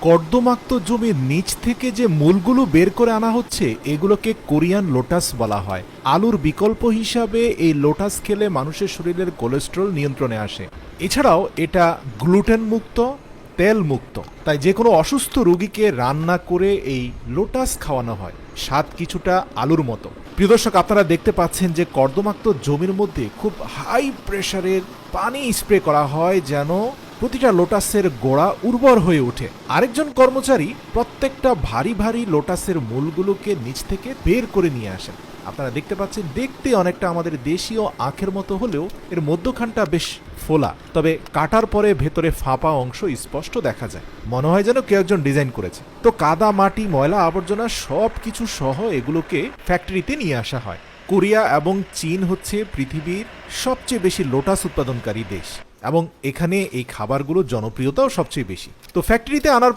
কর্দমাক্ত জমির নিচ থেকে যে মূলগুলো বের করে আনা হচ্ছে এগুলোকে কোরিয়ান লোটাস বলা হয়। আলুর বিকল্প হিসাবে এই লোটাস খেলে মানুষের শরীরের কোলেস্টেরল নিয়ন্ত্রণে আসে। এছাড়াও এটা গ্লুটেন মুক্ত, তেল মুক্ত, তাই যে কোনো অসুস্থ রোগীকে রান্না করে এই লোটাস খাওয়ানো হয়। স্বাদ কিছুটা আলুর মতো। প্রিয় দর্শক, আপনারা দেখতে পাচ্ছেন যে কর্দমাক্ত জমির মধ্যে খুব হাই প্রেসারের পানি স্প্রে করা হয় যেন প্রতিটা লোটাসের গোড়া উর্বর হয়ে ওঠে। আরেকজন কর্মচারী প্রত্যেকটা ভারী ভারী লোটাসের মূলগুলোকে নিচ থেকে বের করে নিয়ে আসেন। আপনারা দেখতে পাচ্ছেন দেখতে অনেকটা আমাদের দেশীয় আখের মতো হলেও এর মধ্যখানটা বেশ ফোলা, তবে কাটার পরে ভেতরে ফাঁপা অংশ স্পষ্ট দেখা যায়। মনে হয় যেন কেউ একজন ডিজাইন করেছে। তো কাদা, মাটি, ময়লা, আবর্জনা সব কিছু সহ এগুলোকে ফ্যাক্টরিতে নিয়ে আসা হয়। কোরিয়া এবং চীন হচ্ছে পৃথিবীর সবচেয়ে বেশি লোটাস উৎপাদনকারী দেশ এবং এখানে এই খাবারগুলোর জনপ্রিয়তাও সবচেয়ে বেশি। তো ফ্যাক্টরিতে আনার